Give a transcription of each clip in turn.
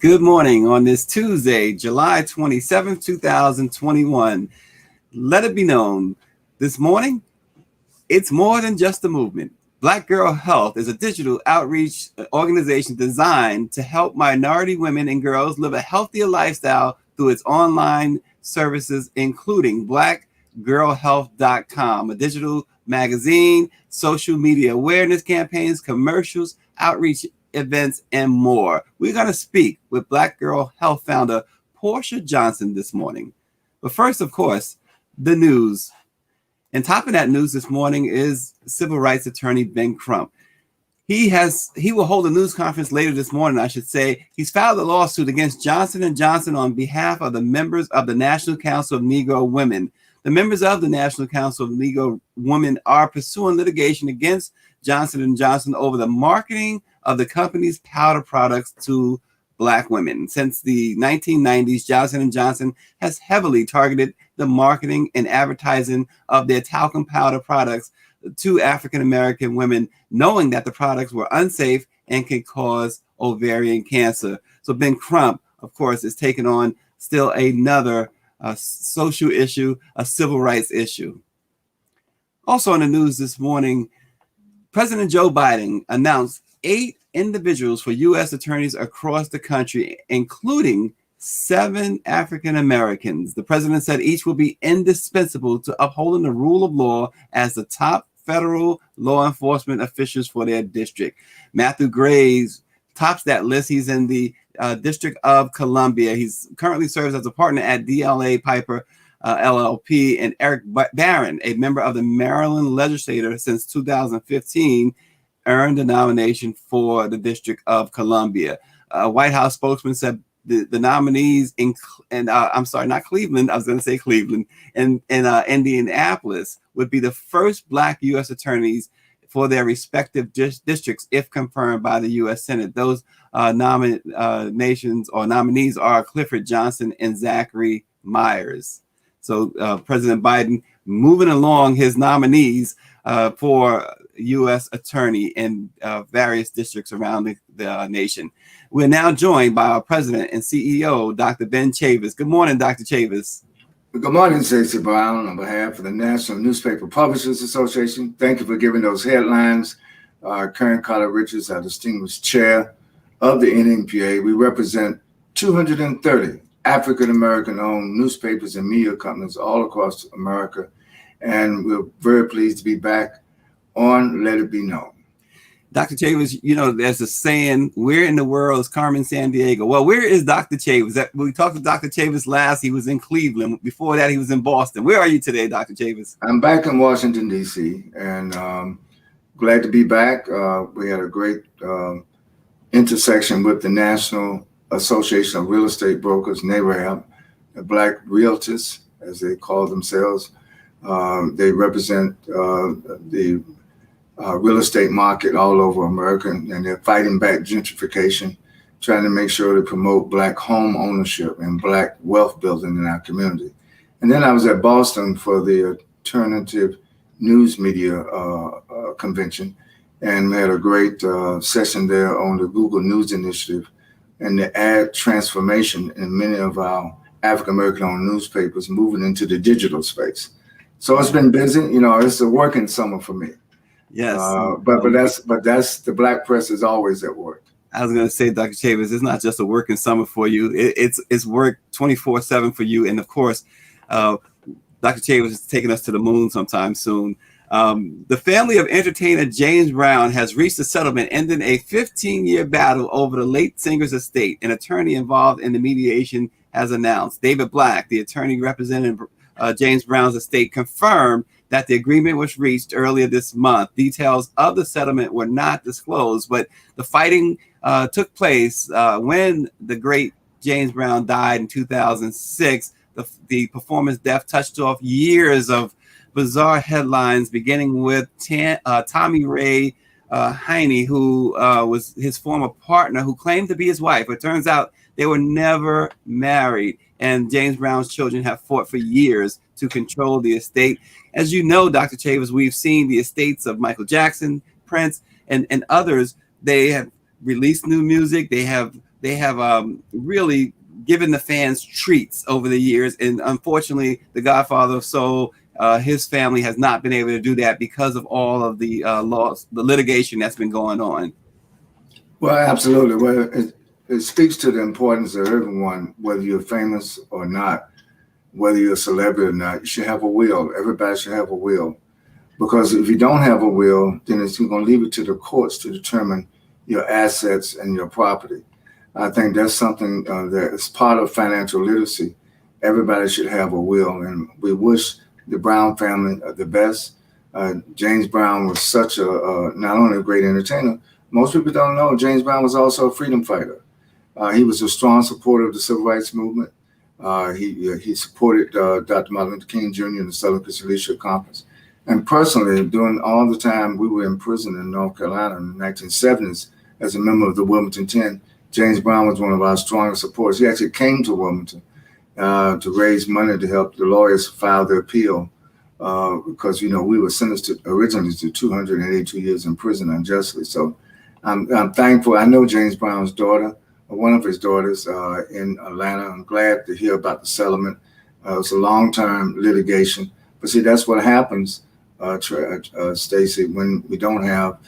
Good morning on this Tuesday, July 27th, 2021. Let it be known this morning, it's more than just a movement. Black Girl Health is a digital outreach organization designed to help minority women and girls live a healthier lifestyle through its online services, including blackgirlhealth.com, a digital magazine, social media awareness campaigns, commercials, outreach events, and more. We're going to speak with Black Girl Health founder Porcha Johnson this morning. But first, of course, the news. And topping that news this morning is civil rights attorney Ben Crump. He will hold a news conference later this morning, I should say. He's filed a lawsuit against Johnson & Johnson on behalf of the members of the National Council of Negro Women. The members of the National Council of Negro Women are pursuing litigation against Johnson & Johnson over the marketing of the company's powder products to Black women. Since the 1990s, Johnson & Johnson has heavily targeted the marketing and advertising of their talcum powder products to African-American women, knowing that the products were unsafe and can cause ovarian cancer. So Ben Crump, of course, is taking on still another social issue, a civil rights issue. Also in the news this morning, President Joe Biden announced 8 individuals for U.S. attorneys across the country, including 7 African Americans. The president said each will be indispensable to upholding the rule of law as the top federal law enforcement officials for their district. Matthew Graves tops that list. He's in the District of Columbia. He's currently serves as a partner at DLA Piper LLP, and Eric Barron, a member of the Maryland legislature since 2015, earned a nomination for the District of Columbia. White House spokesman said the nominees not Cleveland, I was going to say Cleveland, and Indianapolis would be the first Black U.S. attorneys for their respective districts if confirmed by the U.S. Senate. Those nominations or nominees are Clifford Johnson and Zachary Myers. So President Biden moving along his nominees for U.S. attorney in various districts around the nation. We're now joined by our president and CEO, Dr. Ben Chavis. Good morning, Dr. Chavis. Good morning, Stacey Brown. On behalf of the National Newspaper Publishers Association, thank you for giving those headlines. Karen Carter Richards, our distinguished chair of the NNPA. We represent 230 African-American owned newspapers and media companies all across America. And we're very pleased to be back on Let It Be Known. Dr. Chavis, you know, there's a saying, where in the world is Carmen Sandiego? Well, where is Dr. Chavis? We talked to Dr. Chavis last, he was in Cleveland. Before that, he was in Boston. Where are you today, Dr. Chavis? I'm back in Washington, D.C., and glad to be back. We had a great intersection with the National Association of Real Estate Brokers, NAREB, the Black Realtors, as they call themselves. They represent the real estate market all over America, and they're fighting back gentrification, trying to make sure to promote Black home ownership and Black wealth building in our community. And then I was at Boston for the Alternative News Media Convention, and we had a great session there on the Google News Initiative and the ad transformation in many of our African-American owned newspapers moving into the digital space. So it's been busy. You know, it's a working summer for me. Yes. But that's the Black press is always at work. I was going to say, Dr. Chavis, it's not just a working summer for you. It's work 24/7 for you. And of course, Dr. Chavis is taking us to the moon sometime soon. The family of entertainer James Brown has reached a settlement ending a 15-year battle over the late singer's estate. An attorney involved in the mediation has announced. David Black, the attorney representing James Brown's estate, confirmed that the agreement was reached earlier this month. Details of the settlement were not disclosed, but the fighting took place when the great James Brown died in 2006. The performer's death touched off years of bizarre headlines, beginning with Tommy Ray Heine, who was his former partner, who claimed to be his wife. It turns out they were never married, and James Brown's children have fought for years to control the estate. As you know, Dr. Chavis, we've seen the estates of Michael Jackson, Prince, and others. They have released new music. They have they have really given the fans treats over the years. And unfortunately, the Godfather of Soul, his family has not been able to do that because of all of the laws, the litigation that's been going on. Well, absolutely. Well, it speaks to the importance of everyone, whether you're famous or not, whether you're a celebrity or not. You should have a will. Everybody should have a will. Because if you don't have a will, then it's going to leave it to the courts to determine your assets and your property. I think that's something that is part of financial literacy. Everybody should have a will, and we wish the Brown family the best. James Brown was such a not only a great entertainer. Most people don't know James Brown was also a freedom fighter. He was a strong supporter of the civil rights movement. He supported Dr. Martin Luther King Jr. in the Southern Christian Leadership Conference. And personally, during all the time we were in prison in North Carolina in the 1970s, as a member of the Wilmington 10, James Brown was one of our strongest supporters. He actually came to Wilmington to raise money to help the lawyers file their appeal because, we were sentenced originally to 282 years in prison unjustly. So I'm thankful. I know James Brown's daughter, one of his daughters in Atlanta. I'm glad to hear about the settlement. It was a long-term litigation. But see, that's what happens, Stacey, when we don't have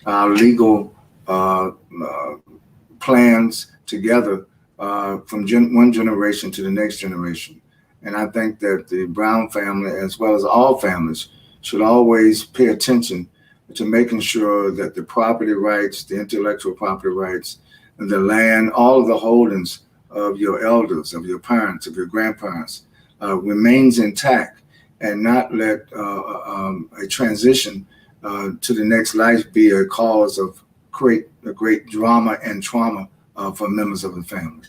our legal plans together from one generation to the next generation. And I think that the Brown family, as well as all families, should always pay attention to making sure that the property rights, the intellectual property rights, and the land, all of the holdings of your elders, of your parents, of your grandparents, remains intact, and not let a transition to the next life be a cause of great drama and trauma for members of the family.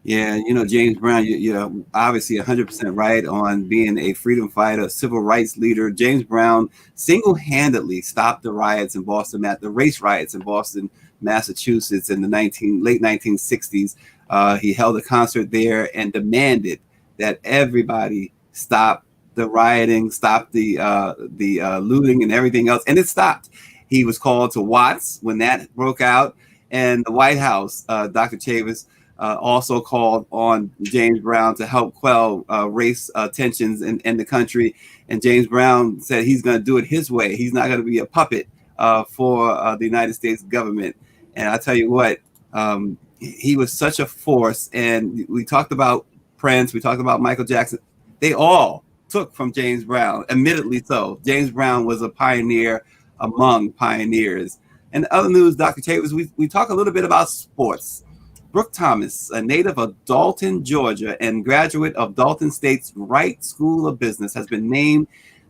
Yeah, James Brown, you're obviously 100% right on being a freedom fighter, civil rights leader. James Brown single-handedly stopped the riots in Boston, the race riots in Boston, Massachusetts in the late 1960s. He held a concert there and demanded that everybody stop the rioting, stop the looting and everything else, and it stopped. He was called to Watts when that broke out, and the White House, Dr. Chavis, also called on James Brown to help quell race tensions in the country. And James Brown said he's going to do it his way. He's not going to be a puppet for the United States government. And I tell you what, he was such a force. And we talked about Prince, we talked about Michael Jackson. They all took from James Brown, admittedly so. James Brown was a pioneer among pioneers. And other news, Dr. Chavis, we talk a little bit about sports. Brooke Thomas, a native of Dalton, Georgia, and graduate of Dalton State's Wright School of Business, has been named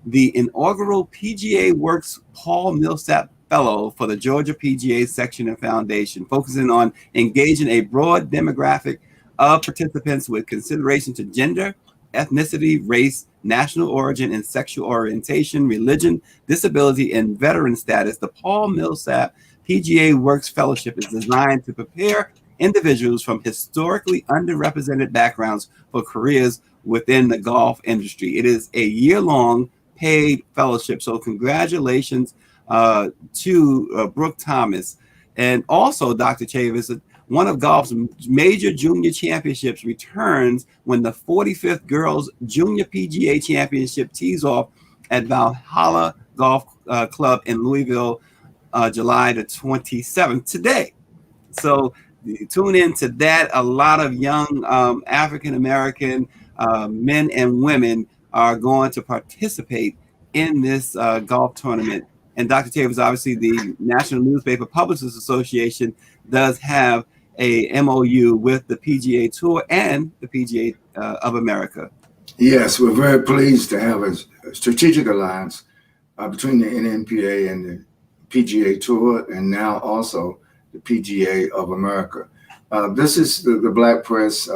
the inaugural PGA Works Paul Millsap Fellow for the Georgia PGA Section and Foundation, focusing on engaging a broad demographic of participants with consideration to gender, ethnicity, race, national origin, and sexual orientation, religion, disability, and veteran status. The Paul Millsap PGA Works Fellowship is designed to prepare individuals from historically underrepresented backgrounds for careers within the golf industry. It is a year-long paid fellowship. So congratulations to Brooke Thomas. And also, Dr. Chavis, one of golf's major junior championships returns when the 45th Girls Junior PGA Championship tees off at Valhalla Golf Club in Louisville, July the 27th, today. So tune in to that. A lot of young African-American men and women are going to participate in this golf tournament. And Dr. Chavis, obviously the National Newspaper Publishers Association does have a MOU with the PGA Tour and the PGA of America. Yes, we're very pleased to have a strategic alliance between the NNPA and the PGA Tour, and now also the PGA of America. This is the Black press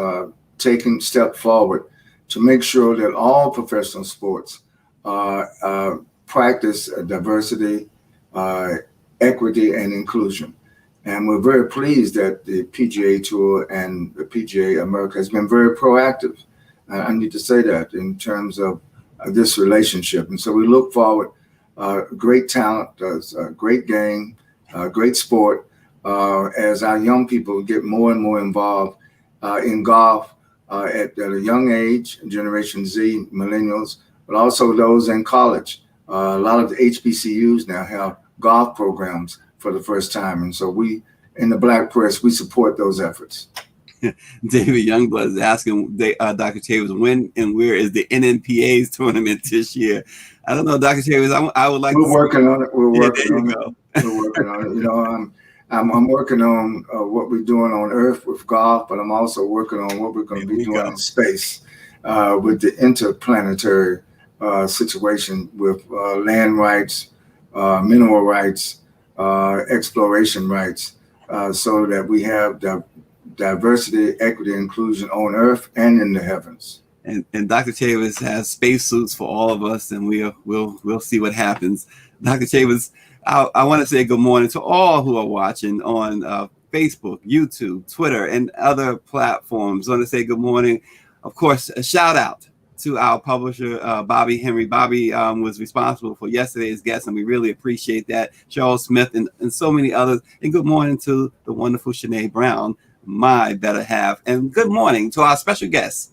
taking step forward to make sure that all professional sports practice diversity, equity, and inclusion. And we're very pleased that the PGA Tour and the PGA America has been very proactive. I need to say that in terms of this relationship. And so we look forward, great talent, great game, great sport. as our young people get more and more involved in golf at a young age, Generation Z, millennials, but also those in college. A lot of the HBCUs now have golf programs for the first time. And so we, in the Black Press, we support those efforts. David Youngblood is asking Dr. Tavis, when and where is the NNPA's tournament this year? I don't know, Dr. Tavis. I would like. We're working on it. We're working on it. We're working on it. You know, I'm working on what we're doing on Earth with golf, but I'm also working on what we're going to be doing in space with the interplanetary situation with land rights, mineral rights, exploration rights, so that we have diversity, equity, inclusion on Earth and in the heavens. And Dr. Tavis has spacesuits for all of us, and we'll see what happens. Dr. Tavis, I want to say good morning to all who are watching on Facebook, YouTube, Twitter, and other platforms. I want to say good morning. Of course, a shout out to our publisher, Bobby Henry. Bobby was responsible for yesterday's guest, and we really appreciate that. Charles Smith and so many others. And good morning to the wonderful Shanae Brown, my better half. And good morning to our special guest,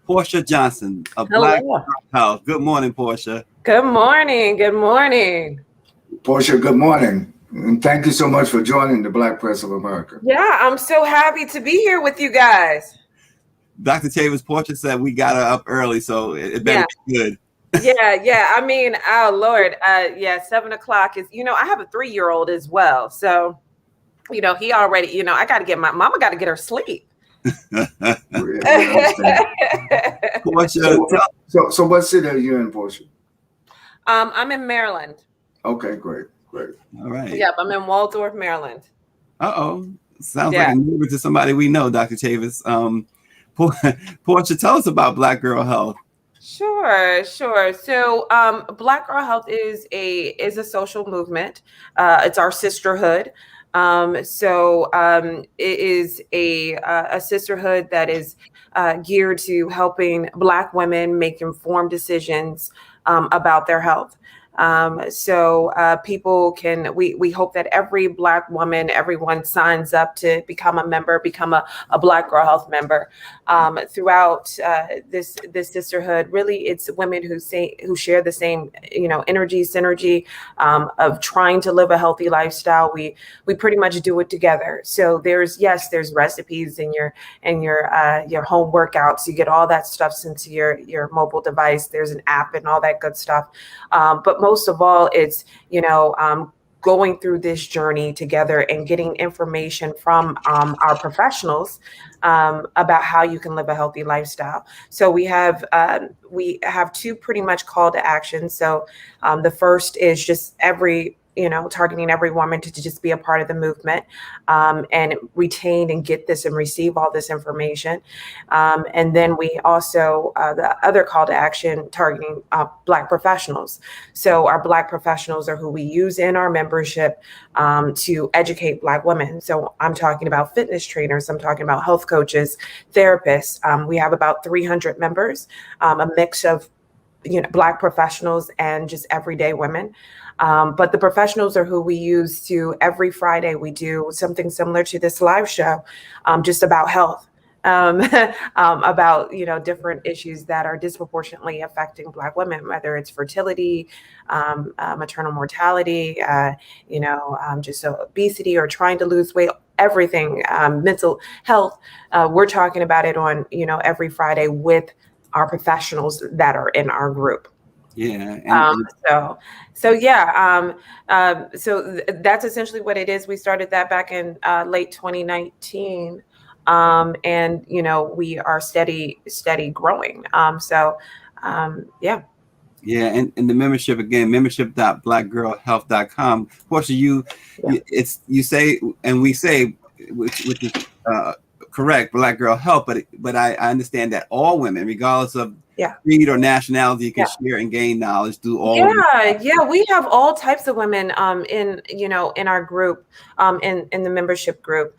Porcha Johnson of Black Girl Health. Good morning, Porcha. Good morning. Good morning. Porcha, good morning. And thank you so much for joining the Black Press of America. Yeah, I'm so happy to be here with you guys. Dr. Tavis, Porcha said we got her up early, so it better be good. Yeah. I mean, oh, Lord. 7 o'clock is, I have a 3-year-old as well. So, he already, I got to get my mama got to get her sleep. Porcha, so what city are you in, Porcha? I'm in Maryland. Okay, great. All right. Yep, I'm in Waldorf, Maryland. Sounds like a neighbor to somebody we know, Dr. Tavis. Porcha, tell us about Black Girl Health. Sure. So, Black Girl Health is a social movement. It's our sisterhood. It is a sisterhood that is geared to helping Black women make informed decisions about their health. People can, we hope that every Black woman, everyone signs up to become a member, become a Black Girl Health member. Throughout this sisterhood, really, it's women who share the same, synergy of trying to live a healthy lifestyle. We pretty much do it together. So there's recipes in your home workouts. You get all that stuff sent to your mobile device. There's an app and all that good stuff. But most of all, it's, going through this journey together and getting information from our professionals about how you can live a healthy lifestyle. So we have 2 pretty much call to action. So the first is just targeting every woman to just be a part of the movement and retain and get this and receive all this information. And then we also, the other call to action, targeting Black professionals. So our Black professionals are who we use in our membership to educate Black women. So I'm talking about fitness trainers, I'm talking about health coaches, therapists. We have about 300 members, a mix of Black professionals and just everyday women. But the professionals are who we use to every Friday. We do something similar to this live show, just about health, about, different issues that are disproportionately affecting Black women, whether it's fertility, maternal mortality, just obesity or trying to lose weight, everything, mental health. We're talking about it on, every Friday with our professionals that are in our group. Yeah. So that's essentially what it is. We started that back in late 2019. And we are steady growing. Yeah. And the membership, again, membership.blackgirlhealth.com. Porcha, you say, and we say, which is correct, Black Girl Health, but I understand that all women, regardless of creed or nationality, can share and gain knowledge through all. We have all types of women in our group, in the membership group.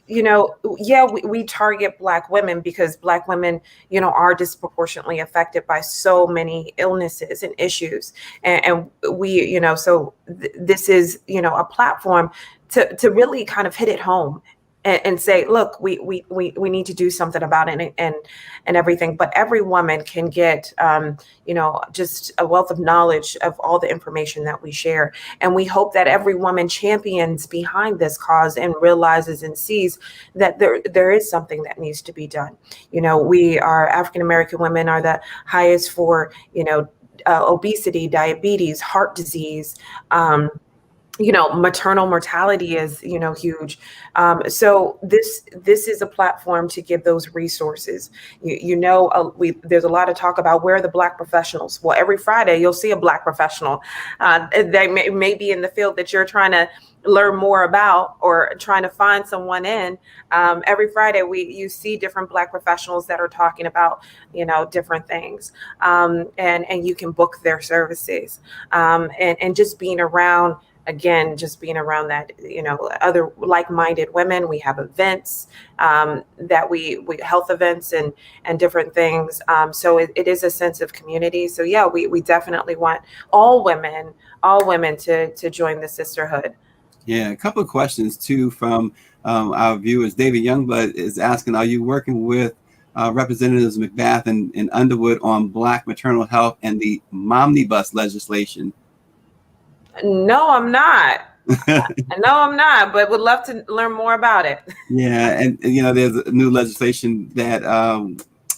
We target Black women because Black women, are disproportionately affected by so many illnesses and issues. And we, this is, a platform to really kind of hit it home and say, look, we need to do something about it and everything. But every woman can get, just a wealth of knowledge of all the information that we share. And we hope that every woman champions behind this cause and realizes and sees that there is something that needs to be done. We are African-American women are the highest for, obesity, diabetes, heart disease, maternal mortality is, huge. So this is a platform to give those resources. There's a lot of talk about where are the Black professionals. Well, every Friday you'll see a Black professional. They may be in the field that you're trying to learn more about or trying to find someone in. Every Friday you see different Black professionals that are talking about, different things. And you can book their services. And just being around that, other like-minded women. We have events that we health events and different things. So it is a sense of community. So yeah, we definitely want all women to join the sisterhood. Yeah, a couple of questions too from our viewers. David Youngblood is asking, are you working with Representatives Macbeth and Underwood on Black maternal health and the Omnibus legislation? No, I'm not. No, I'm not, but would love to learn more about it. Yeah, and there's a new legislation that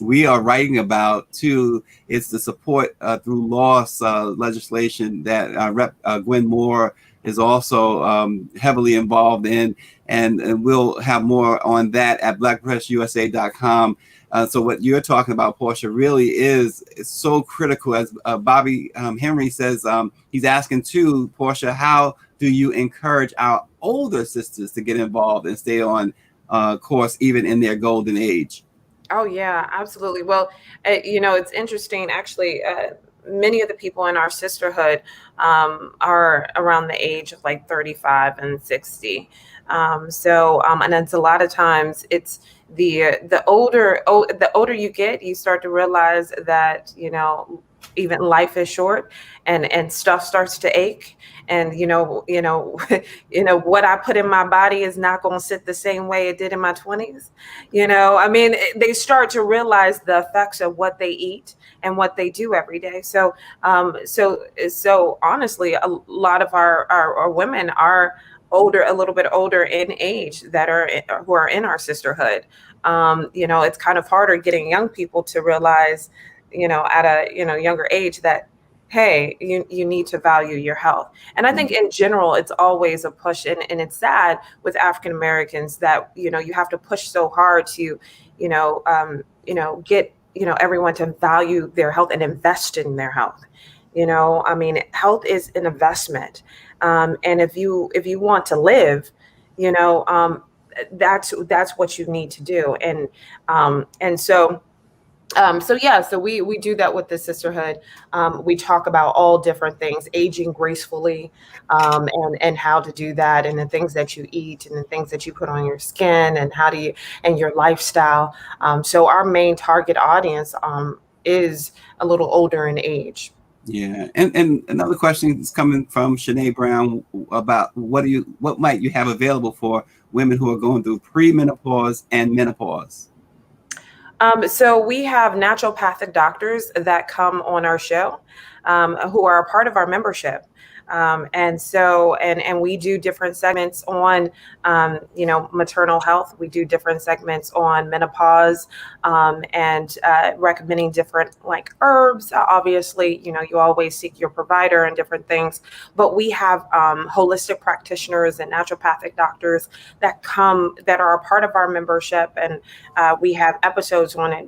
we are writing about too. It's the support through loss legislation that Rep. Gwen Moore is also heavily involved in, and we'll have more on that at blackpressusa.com. So what you're talking about, Porcha, really is so critical. As Bobby Henry says, he's asking too, Porcha, how do you encourage our older sisters to get involved and stay on course even in their golden age? Oh, yeah, absolutely. Well, it's interesting, actually. Many of the people in our sisterhood are around the age of like 35 and 60. And it's a lot of times it's the older you get, you start to realize that, even life is short and stuff starts to ache. And, what I put in my body is not going to sit the same way it did in my 20s. They start to realize the effects of what they eat and what they do every day. So honestly, a lot of our women are a little bit older in age who are in our sisterhood. It's kind of harder getting young people to realize, at a, younger age that, hey, you need to value your health. And I think in general, it's always a push. And it's sad with African Americans that, you have to push so hard to, get, everyone to value their health and invest in their health. Health is an investment. And if you want to live, that's what you need to do. So we do that with the sisterhood. We talk about all different things, aging gracefully, and how to do that, and the things that you eat and the things that you put on your skin and your lifestyle. So our main target audience is a little older in age. Yeah, and another question is coming from Shanae Brown about what might you have available for women who are going through premenopause and menopause? So we have naturopathic doctors that come on our show, who are a part of our membership. And we do different segments on, maternal health. We do different segments on menopause, and recommending different like herbs. Obviously, you always seek your provider and different things, but we have holistic practitioners and naturopathic doctors that are a part of our membership. And we have episodes on a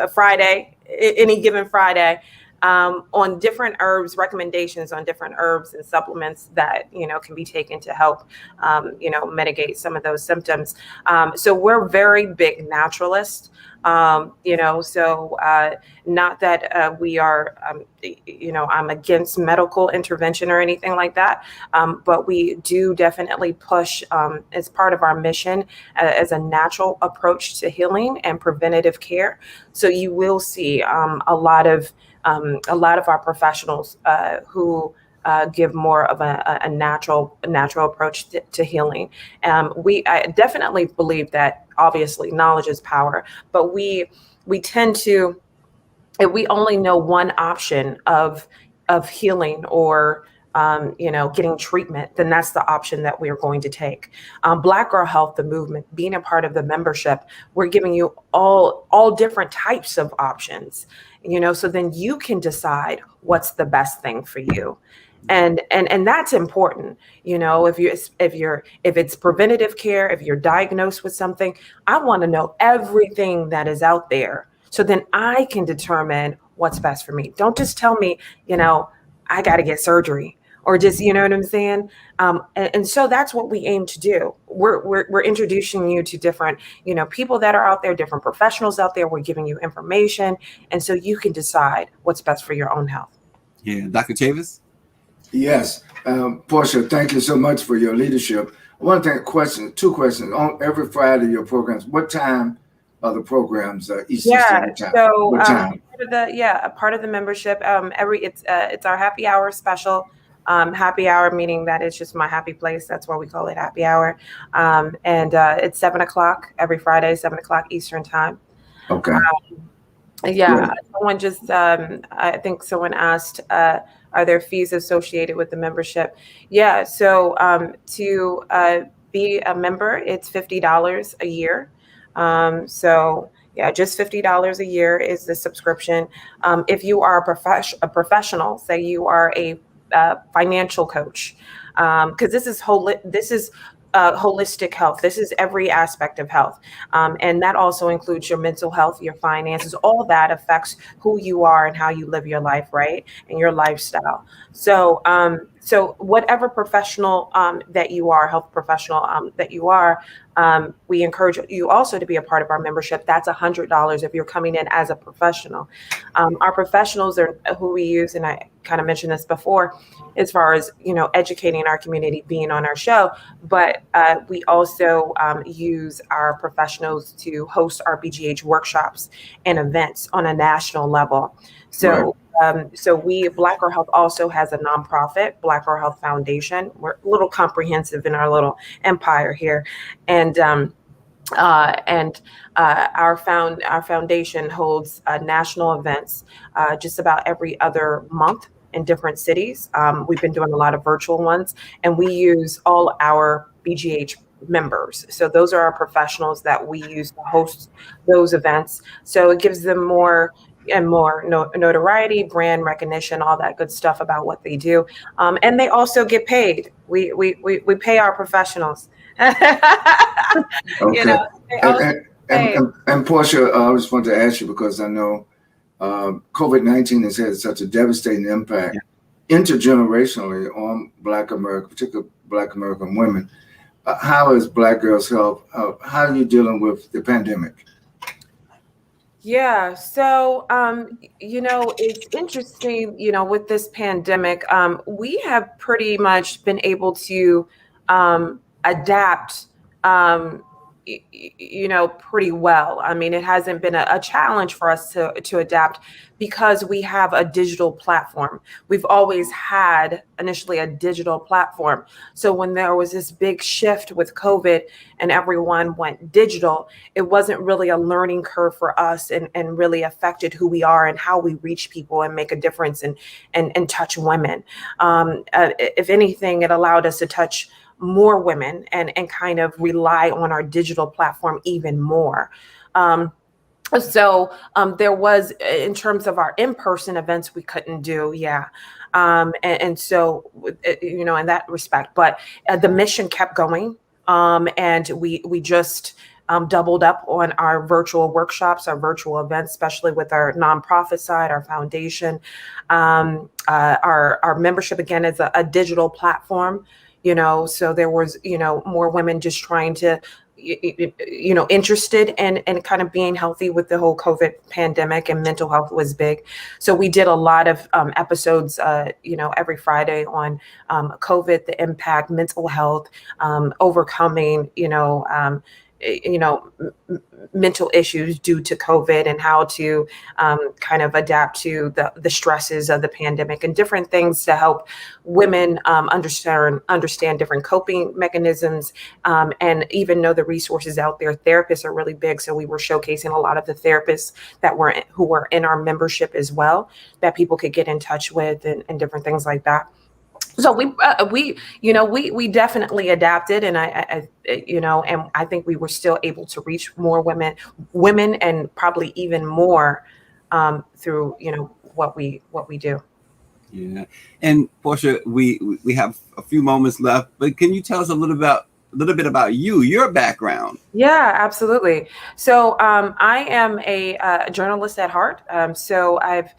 Friday, any given Friday, on different herbs, recommendations on different herbs and supplements that, can be taken to help, mitigate some of those symptoms. So we're very big naturalists, not that we are, I'm against medical intervention or anything like that. But we do definitely push, as part of our mission, as a natural approach to healing and preventative care. So you will see a lot of our professionals who give more of a natural approach to healing. I definitely believe that obviously knowledge is power, but we tend to, if we only know one option of healing or getting treatment, then that's the option that we are going to take. Black Girl Health, the movement, being a part of the membership, we're giving you all different types of options, so then you can decide what's the best thing for you. And that's important. If it's preventative care, if you're diagnosed with something, I want to know everything that is out there, so then I can determine what's best for me. Don't just tell me, I got to get surgery, or just, you know what I'm saying? And so that's what we aim to do. We're introducing you to different, people that are out there, different professionals out there. We're giving you information. And so you can decide what's best for your own health. Yeah. Dr. Chavis? Yes. Portia, thank you so much for your leadership. I want to take two questions. On every Friday, your programs, what time are the programs Eastern Standard Time? So what time? a part of the membership, it's our happy hour special. Happy hour, meaning that it's just my happy place. That's why we call it happy hour. And it's 7:00 every Friday, 7:00 Eastern Time. Okay. Someone just, I think someone asked, are there fees associated with the membership? Yeah. So to be a member, it's $50 a year. Just $50 a year is the subscription. If you are a professional, say you are a financial coach, because this is holistic health. This is every aspect of health. And that also includes your mental health, your finances, all that affects who you are and how you live your life, right? And your lifestyle. So whatever professional that you are, health professional that you are, we encourage you also to be a part of our membership. That's $100 if you're coming in as a professional. Our professionals are who we use, and I kind of mentioned this before, as far as, educating our community, being on our show, but we also use our professionals to host our BGH workshops and events on a national level. So, Black Girl Health also has a nonprofit, Black Girl Health Foundation. We're a little comprehensive in our little empire here, and our foundation holds national events just about every other month in different cities. We've been doing a lot of virtual ones, and we use all our BGH members. So those are our professionals that we use to host those events. So it gives them more notoriety, brand recognition, all that good stuff about what they do. And they also get paid. We pay our professionals. Okay. And Portia, I just wanted to ask you, because I know COVID-19 has had such a devastating impact intergenerationally on Black America, particularly Black American women. How is Black Girls Health? How are you dealing with the pandemic? Yeah, so it's interesting, with this pandemic, we have pretty much been able to adapt pretty well. I mean, it hasn't been a challenge for us to adapt, because we have a digital platform. We've always had initially a digital platform. So when there was this big shift with COVID and everyone went digital, it wasn't really a learning curve for us, and really affected who we are and how we reach people and make a difference and touch women. If anything, it allowed us to touch more women and kind of rely on our digital platform even more. So there was, in terms of our in-person events, we couldn't do, and so, in that respect, but the mission kept going, and we just doubled up on our virtual workshops, our virtual events, especially with our nonprofit side, our foundation. Our membership, again, is a digital platform. So there was, more women just trying to, interested in kind of being healthy with the whole COVID pandemic, and mental health was big. So we did a lot of episodes, every Friday on COVID, the impact, mental health, overcoming, mental issues due to COVID and how to kind of adapt to the stresses of the pandemic and different things to help women understand different coping mechanisms, and even know the resources out there. Therapists are really big, so we were showcasing a lot of the therapists who were in our membership as well, that people could get in touch with, and different things like that. So we definitely adapted, and and I think we were still able to reach more women, and probably even more through what we do. Yeah. And Porcha, we have a few moments left, but can you tell us a little bit about your background? Yeah, absolutely. So I am a journalist at heart. So I've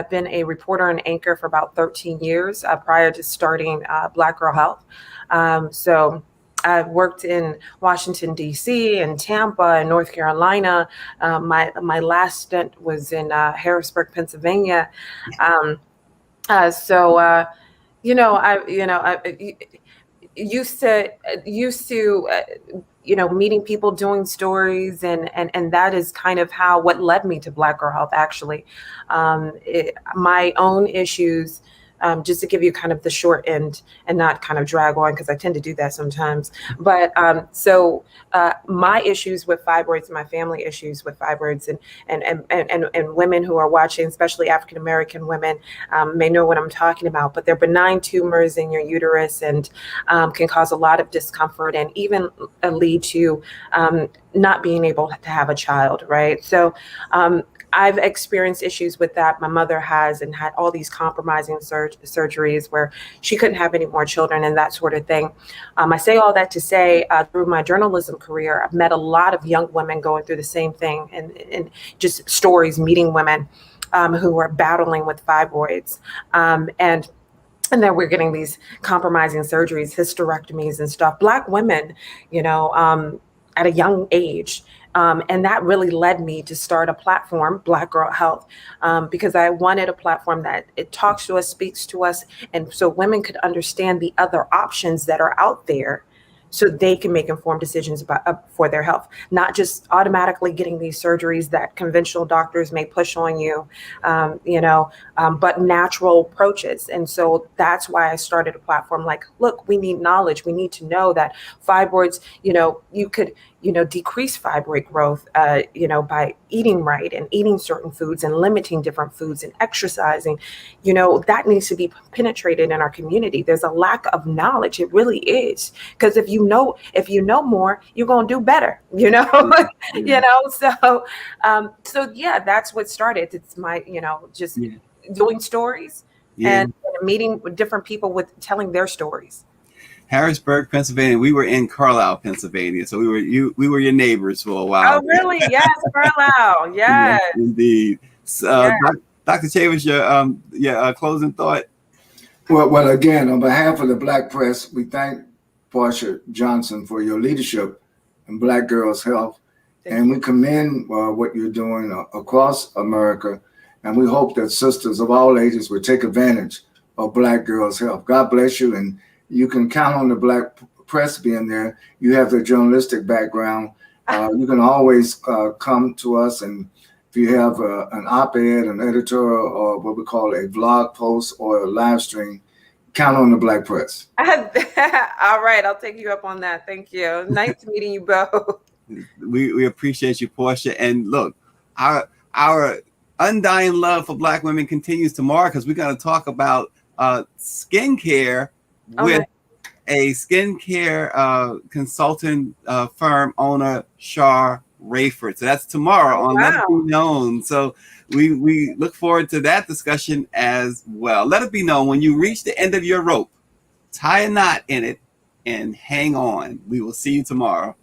been a reporter and anchor for about 13 years prior to starting Black Girl Health. So I've worked in Washington, D.C., and Tampa, and North Carolina. My last stint was in Harrisburg, Pennsylvania. I used to meeting people, doing stories, and that is kind of what led me to Black Girl Health, actually. My own issues, just to give you kind of the short end and not kind of drag on, because I tend to do that sometimes. But my issues with fibroids, my family issues with fibroids, and women who are watching, especially African American women, may know what I'm talking about. But they're benign tumors in your uterus, and can cause a lot of discomfort, and even lead to not being able to have a child, right? So I've experienced issues with that. My mother has, and had all these compromising surgeries where she couldn't have any more children and that sort of thing. I say all that to say, through my journalism career, I've met a lot of young women going through the same thing, and just stories, meeting women who are battling with fibroids. And then we're getting these compromising surgeries, hysterectomies and stuff. Black women, at a young age. And that really led me to start a platform, Black Girl Health, because I wanted a platform that it talks to us, speaks to us, and so women could understand the other options that are out there, so they can make informed decisions for their health, not just automatically getting these surgeries that conventional doctors may push on you, but natural approaches. And so that's why I started a platform like, look, we need knowledge. We need to know that fibroids, you could, decrease fibroid growth, by eating right and eating certain foods and limiting different foods and exercising. That needs to be penetrated in our community. There's a lack of knowledge. It really is. Because if you know more, you're going to do better, So yeah, that's what started. It's my, just doing stories and meeting with different people with telling their stories. Harrisburg, Pennsylvania. We were in Carlisle, Pennsylvania, so we were your neighbors for a while. Oh, really? Yes, Carlisle. Yes, indeed. So, Dr. Chavis, your closing thought. Well, again, on behalf of the Black press, we thank Porcha Johnson for your leadership in Black Girls Health, and we commend what you're doing across America, and we hope that sisters of all ages will take advantage of Black Girls Health. God bless you, and you can count on the Black press being there. You have the journalistic background. You can always come to us, and if you have an op-ed, an editor, or what we call a blog post or a live stream, count on the Black press. All right, I'll take you up on that. Thank you. Nice meeting you both. We appreciate you, Porcha. And look, our undying love for Black women continues tomorrow, because we're going to talk about skincare with a skincare consultant firm owner, Shar Rayford. So that's tomorrow on Let It Be Known. So we look forward to that discussion as well. Let it be known, when you reach the end of your rope, tie a knot in it and hang on. We will see you tomorrow.